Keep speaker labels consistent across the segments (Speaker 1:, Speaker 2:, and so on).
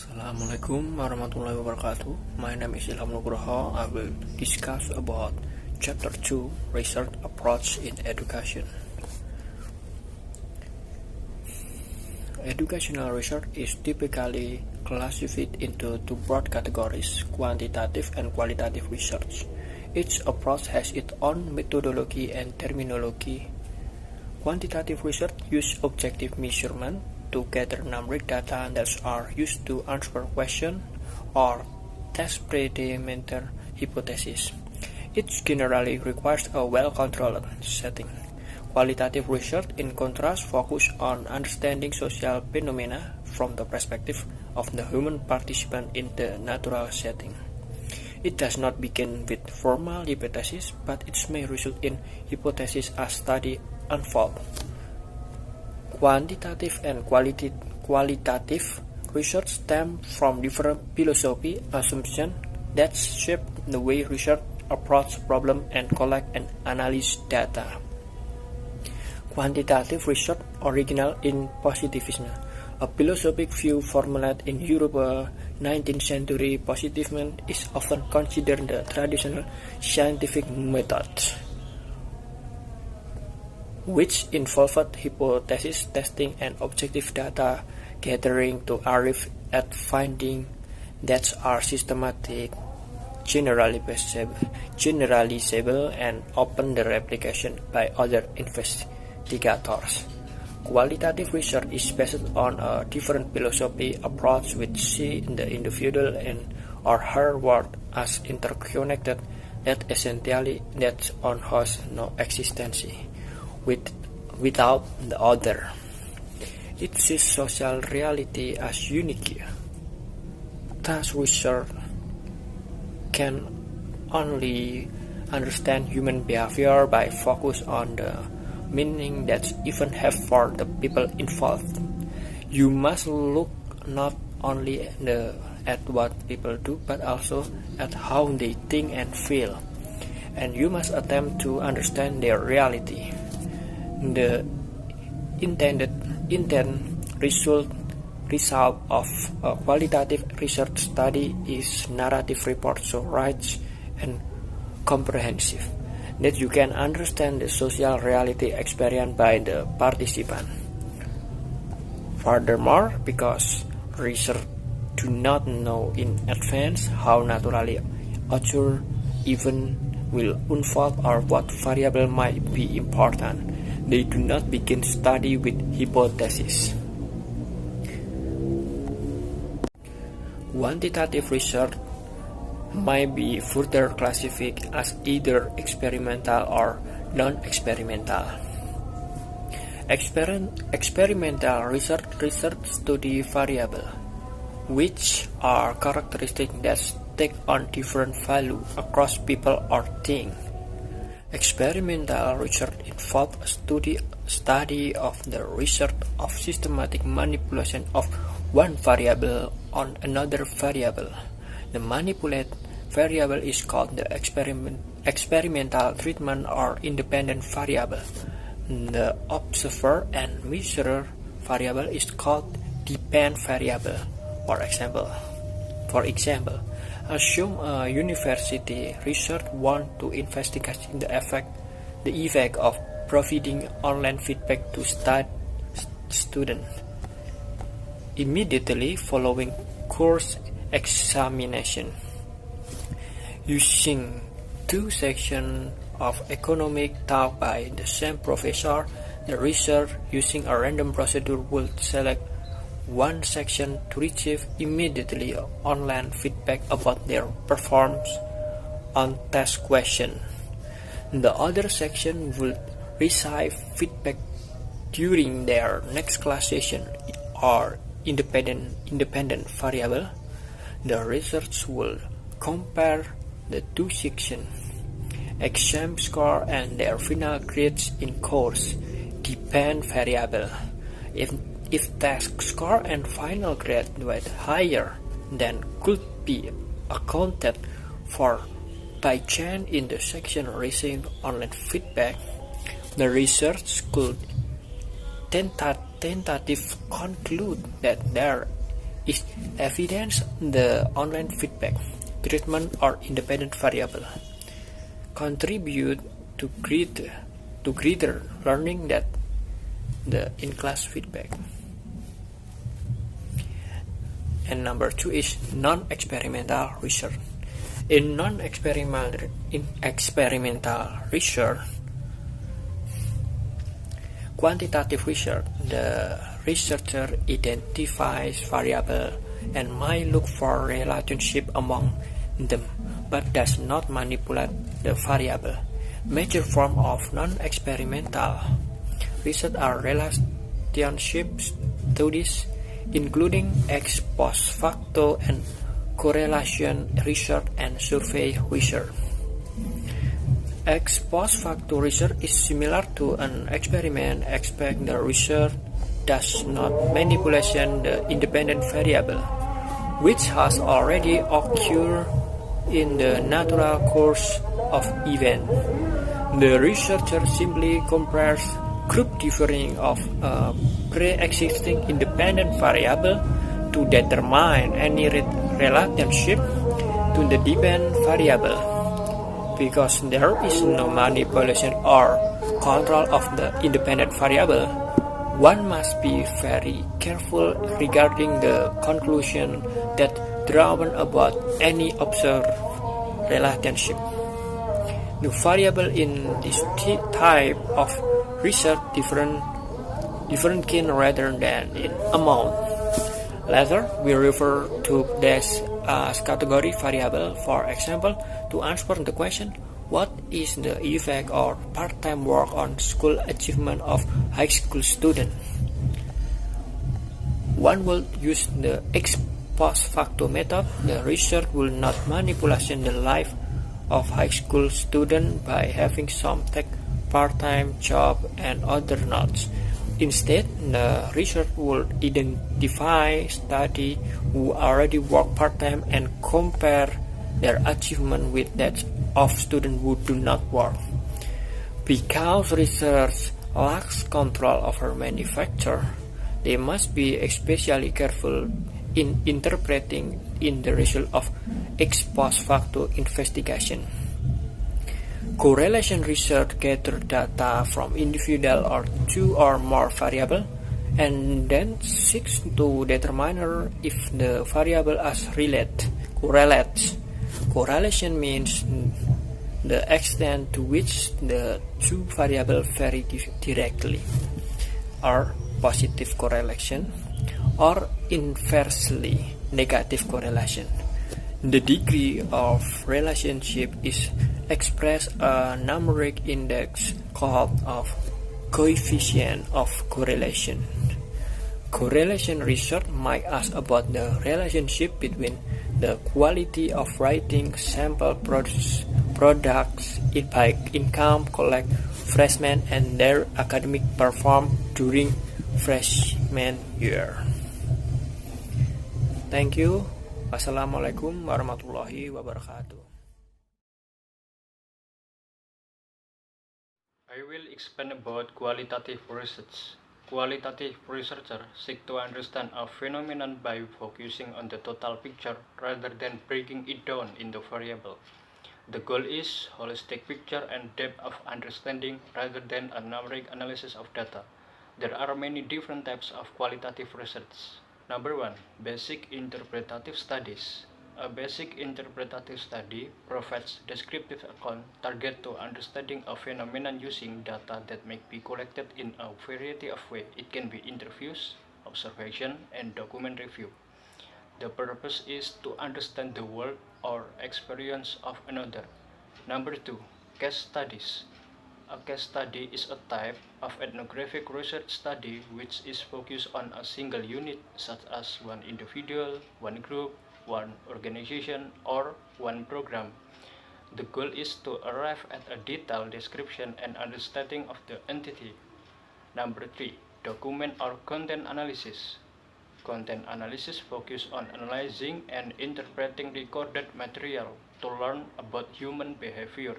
Speaker 1: Assalamualaikum warahmatullahi wabarakatuh. My name is Ilham Nugroho. I will discuss about Chapter 2, Research Approach in Education. Educational research is typically classified into two broad categories, quantitative and qualitative research. Each approach has its own methodology and terminology. Quantitative research uses objective measurement to gather numeric data that are used to answer questions or test preliminary hypotheses. It generally requires a well-controlled setting. Qualitative research, in contrast, focuses on understanding social phenomena from the perspective of the human participant in the natural setting. It does not begin with formal hypotheses, but it may result in hypotheses as study unfolds. Quantitative and qualitative research stem from different philosophy assumptions that shape the way research approaches problems and collect and analyze data. Quantitative research original in positivism, a philosophic view formulated in Europe 19th century. Positivism is often considered the traditional scientific method, which involved hypothesis testing and objective data gathering to arrive at findings that are systematic, generalizable, and open the replication by other investigators. Qualitative research is based on a different philosophy approach which sees the individual and or her world as interconnected, that essentially that one has no existence without the other. It sees social reality as unique. Thus, research can only understand human behavior by focus on the meaning that events have for the people involved. You must look not only at what people do, but also at how they think and feel, and you must attempt to understand their reality. The intended result of a qualitative research study is narrative report, so rich and comprehensive, that you can understand the social reality experienced by the participant. Furthermore, because research do not know in advance how naturally occurring event will unfold or what variable might be important, they do not begin study with hypotheses. Quantitative research might be further classified as either experimental or non-experimental. Experimental research study variables, which are characteristics that take on different value across people or things. Experimental research involves a study of the result of systematic manipulation of one variable on another variable. The manipulated variable is called the experimental treatment or independent variable. The observer and measurer variable is called dependent variable. For example, assume a university research wants to investigate the effect of providing online feedback to students immediately following course examination. Using two sections of economic taught by the same professor, the researcher using a random procedure will select one section to receive immediately online feedback about their performance on test question. The other section will receive feedback during their next class session or independent variable. The research will compare the two sections, exam score and their final grades in course dependent variable. If test score and final grade were higher than could be accounted for by chance in the section receiving online feedback, the research could tentatively conclude that there is evidence the online feedback, treatment, or independent variable contribute to greater learning than the in-class feedback. And number 2 is non-experimental research. In non-experimental research, quantitative research, the researcher identifies variables and might look for relationship among them, but does not manipulate the variable. Major forms of non-experimental research are relationship studies, including ex post facto and correlation research and survey research. Ex post facto research is similar to an experiment, except the research does not manipulate the independent variable, which has already occurred in the natural course of events. The researcher simply compares group differing of a pre-existing independent variable to determine any relationship to the dependent variable. Because there is no manipulation or control of the independent variable, one must be very careful regarding the conclusion that drawn about any observed relationship. The variable in this type of research different kind rather than in amount. Later, we refer to this as category variable. For example, to answer the question, what is the effect of part-time work on school achievement of high school students? One will use the ex post facto method. The research will not manipulate the life of high school students by having some take part-time job and other not. Instead, the research will identify studies who already work part-time and compare their achievement with that of students who do not work. Because research lacks control over manufacture, they must be especially careful in interpreting in the result of ex post facto investigation. Correlation research gathers data from individual or two or more variables and then seeks to determine if the variable as correlates. Correlation means the extent to which the two variables vary directly, or positive correlation, or inversely negative correlation. The degree of relationship is expressed a numeric index called of coefficient of correlation. Correlation research might ask about the relationship between the quality of writing sample products by income collect freshmen and their academic performance during freshman year. Thank you. Wassalamualaikum warahmatullahi wabarakatuh.
Speaker 2: I will explain about qualitative research. Qualitative researchers seek to understand a phenomenon by focusing on the total picture rather than breaking it down into variables. The goal is holistic picture and depth of understanding rather than a numeric analysis of data. There are many different types of qualitative research. Number 1. Basic interpretative studies. A basic interpretative study provides descriptive account target to understanding a phenomenon using data that may be collected in a variety of ways. It can be interviews, observation, and document review. The purpose is to understand the work or experience of another. Number 2. Case studies. A case study is a type of ethnographic research study which is focused on a single unit, such as one individual, one group, one organization, or one program. The goal is to arrive at a detailed description and understanding of the entity. Number 3. Document or content analysis. Content analysis focuses on analyzing and interpreting recorded material to learn about human behavior.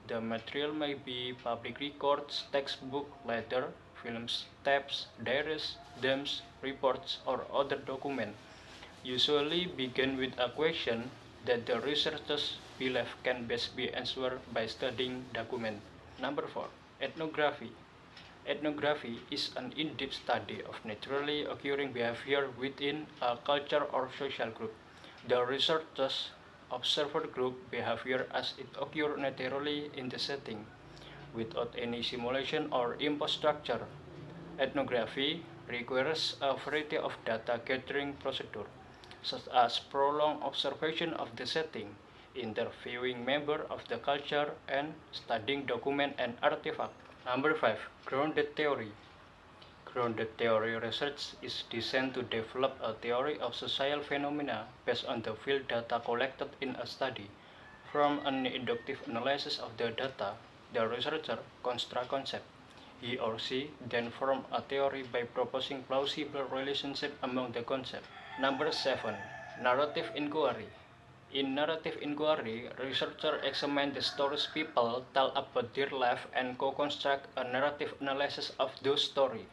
Speaker 2: The material may be public records, textbook, letter, films, tapes, diaries, dams, reports, or other documents. usually begin with a question that the researchers believe can best be answered by studying document. Number 4. Ethnography. Ethnography is an in-depth study of naturally occurring behavior within a culture or social group. The researchers observe group behavior as it occurs naturally in the setting, without any simulation or imposed structure. Ethnography requires a variety of data gathering procedures, such as prolonged observation of the setting, interviewing members of the culture, and studying documents and artifacts. Number 5. Grounded theory. Grounded theory research is designed to develop a theory of social phenomena based on the field data collected in a study. From an inductive analysis of the data, the researcher constructs concept. He or she then forms a theory by proposing plausible relationship among the concepts. Number 7. Narrative inquiry. In narrative inquiry, researchers examine the stories people tell about their life and co-construct a narrative analysis of those stories.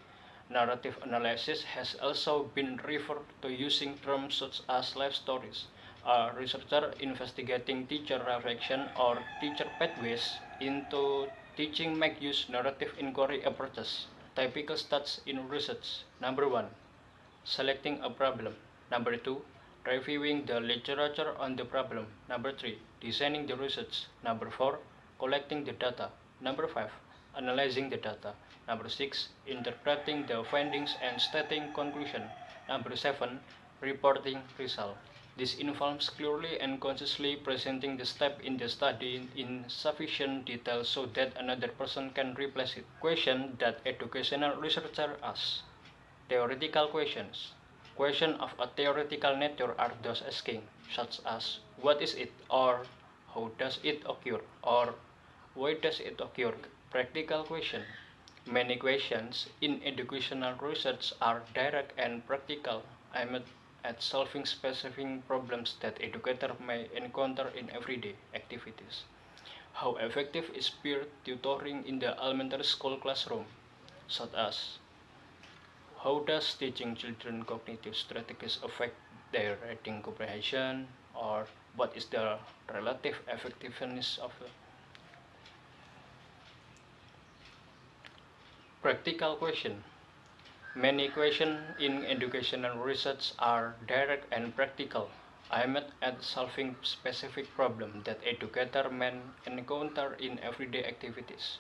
Speaker 2: Narrative analysis has also been referred to using terms such as life stories. A researcher investigating teacher reflection or teacher pathways into teaching make use narrative inquiry approaches. Typical steps in research. Number 1. Selecting a problem. Number 2. Reviewing the literature on the problem. Number 3. Designing the research. Number 4. Collecting the data. Number 5. Analyzing the data. Number 6. Interpreting the findings and stating conclusion. Number 7. Reporting result. This involves clearly and concisely presenting the step in the study in sufficient detail so that another person can replace it. Question that educational researcher asks. Theoretical questions. Questions of a theoretical nature are those asking, such as what is it, or how does it occur, or why does it occur. Practical question. Many questions in educational research are direct and practical, aimed at solving specific problems that educators may encounter in everyday activities. How effective is peer tutoring in the elementary school classroom, such as how does teaching children cognitive strategies affect their reading comprehension, or what is the relative effectiveness of the practical question. Many questions in educational research are direct and practical, aimed at solving specific problems that educators may encounter in everyday activities.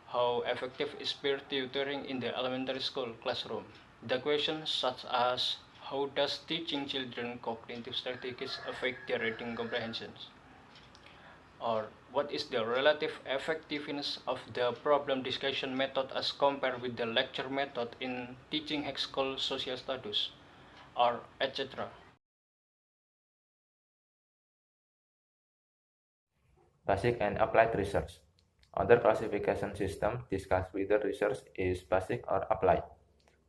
Speaker 2: How effective is peer tutoring in the elementary school classroom? The questions such as how does teaching children cognitive strategies affect their reading comprehensions? Or what is the relative effectiveness of the problem discussion method as compared with the lecture method in teaching high school social studies, or etc.
Speaker 3: Basic and applied research. Other classification system discuss whether research is basic or applied.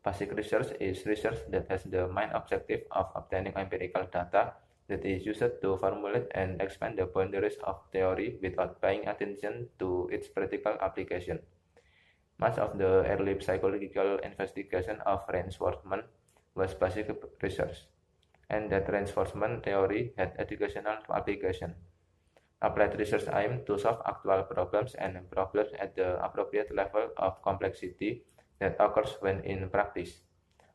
Speaker 3: Basic research is research that has the main objective of obtaining empirical data that is used to formulate and expand the boundaries of theory without paying attention to its practical application. Much of the early psychological investigation of reinforcement was basic research, and that reinforcement theory had educational application. Applied research aims to solve actual problems and problems at the appropriate level of complexity that occurs when in practice.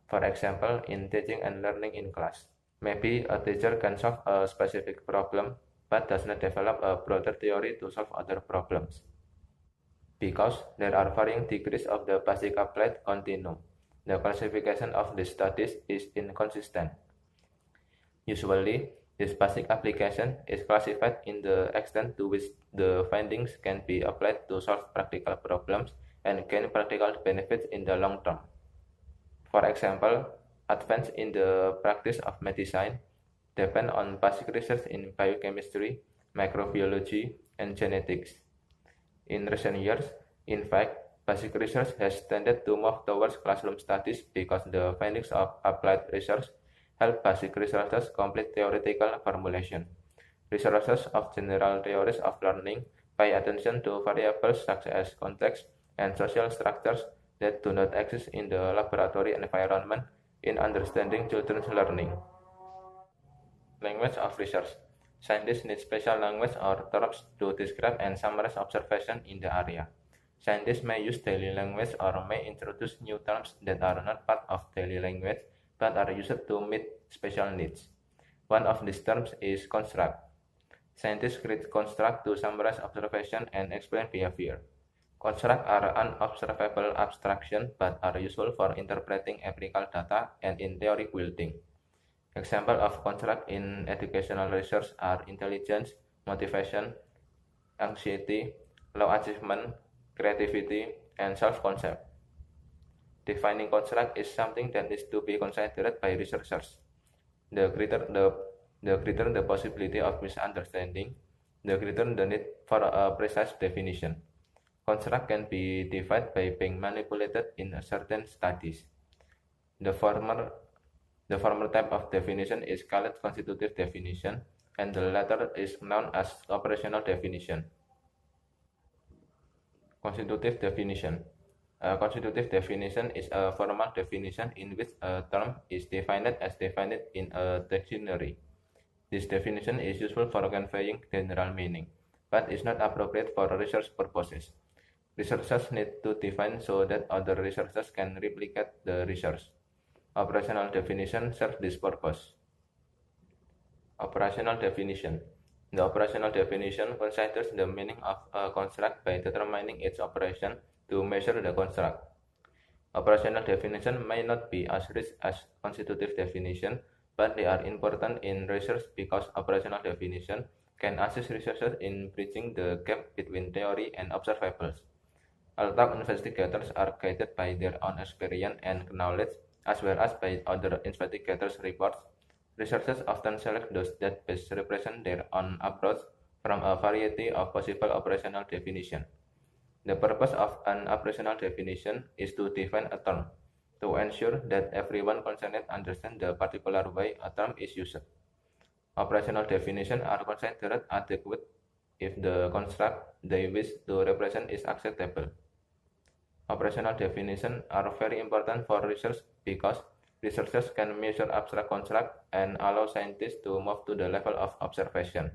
Speaker 3: For example, in teaching and learning in class. Maybe a teacher can solve a specific problem but does not develop a broader theory to solve other problems, because there are varying degrees of the basic applied continuum. The classification of these studies is inconsistent. Usually, this basic application is classified in the extent to which the findings can be applied to solve practical problems and gain practical benefits in the long term. For example, advance in the practice of medicine depend on basic research in biochemistry, microbiology, and genetics. In recent years, in fact, basic research has tended to move towards classroom studies because the findings of applied research help basic researchers complete theoretical formulation. Researchers of general theories of learning pay attention to variables such as context and social structures that do not exist in the laboratory environment in understanding children's learning. Language of research. Scientists need special language or terms to describe and summarize observations in the area. Scientists may use daily language or may introduce new terms that are not part of daily language but are used to meet special needs. One of these terms is construct. Scientists create construct to summarize observation and explain behavior. Constructs are unobservable abstractions but are useful for interpreting empirical data and in theory building. Examples of constructs in educational research are intelligence, motivation, anxiety, low achievement, creativity, and self-concept. Defining construct is something that needs to be considered by researchers. The greater the possibility of misunderstanding, the greater the need for a precise definition. Construct can be defined by being manipulated in certain studies. The former type of definition is called constitutive definition, and the latter is known as operational definition. Constitutive definition. A constitutive definition is a formal definition in which a term is defined as defined in a dictionary. This definition is useful for conveying general meaning, but is not appropriate for research purposes. Researchers need to define so that other researchers can replicate the research. Operational definition serves this purpose. Operational definition. The operational definition considers the meaning of a construct by determining its operation to measure the construct. Operational definition may not be as rich as constitutive definition, but they are important in research because operational definition can assist researchers in bridging the gap between theory and observables. Although investigators are guided by their own experience and knowledge, as well as by other investigators' reports, researchers often select those that best represent their own approach from a variety of possible operational definitions. The purpose of an operational definition is to define a term, to ensure that everyone concerned understands the particular way a term is used. Operational definitions are considered adequate if the construct they wish to represent is acceptable. Operational definitions are very important for research because researchers can measure abstract constructs and allow scientists to move to the level of observation.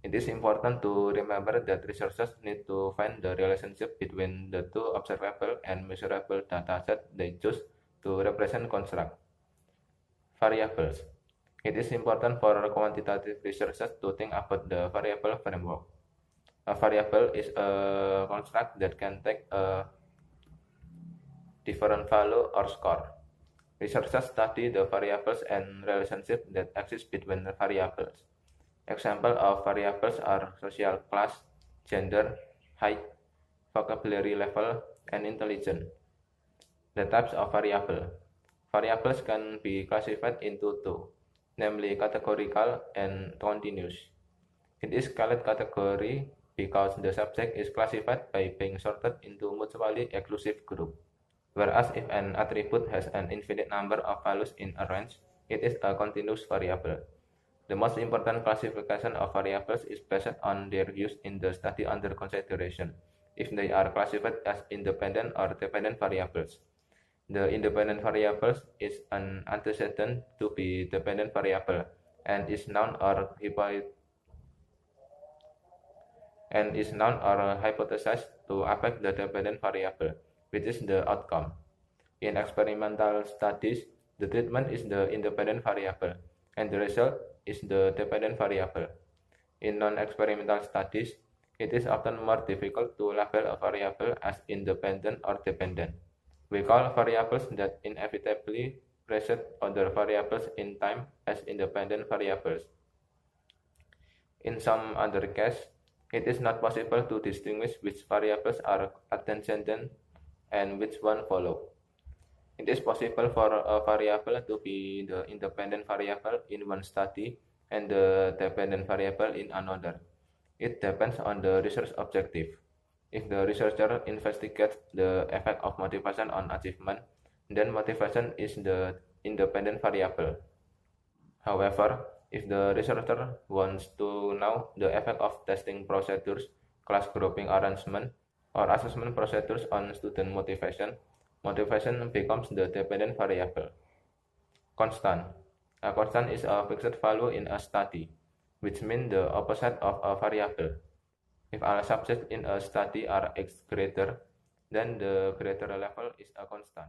Speaker 3: It is important to remember that researchers need to find the relationship between the two observable and measurable datasets they choose to represent construct. Variables. It is important for quantitative researchers to think about the variable framework. A variable is a construct that can take a different value or score. Researchers study the variables and relationships that exist between variables. Examples of variables are social class, gender, height, vocabulary level, and intelligence. The types of variables. Variables can be classified into two, namely categorical and continuous. It is called category because the subject is classified by being sorted into mutually exclusive groups. Whereas if an attribute has an infinite number of values in a range, it is a continuous variable. The most important classification of variables is based on their use in the study under consideration, if they are classified as independent or dependent variables. The independent variable is an antecedent to be dependent variable and is known or hypothesized to affect the dependent variable, which is the outcome. In experimental studies, the treatment is the independent variable, and the result is the dependent variable. In non-experimental studies, it is often more difficult to label a variable as independent or dependent. We call variables that inevitably precede other variables in time as independent variables. In some other cases, it is not possible to distinguish which variables are antecedent and which one follow. It is possible for a variable to be the independent variable in one study and the dependent variable in another. It depends on the research objective. If the researcher investigates the effect of motivation on achievement, then motivation is the independent variable. However, if the researcher wants to know the effect of testing procedures, class grouping arrangement, or assessment procedures on student motivation, motivation becomes the dependent variable. Constant. A constant is a fixed value in a study, which means the opposite of a variable. If all subjects in a study are x greater, then the greater level is a constant.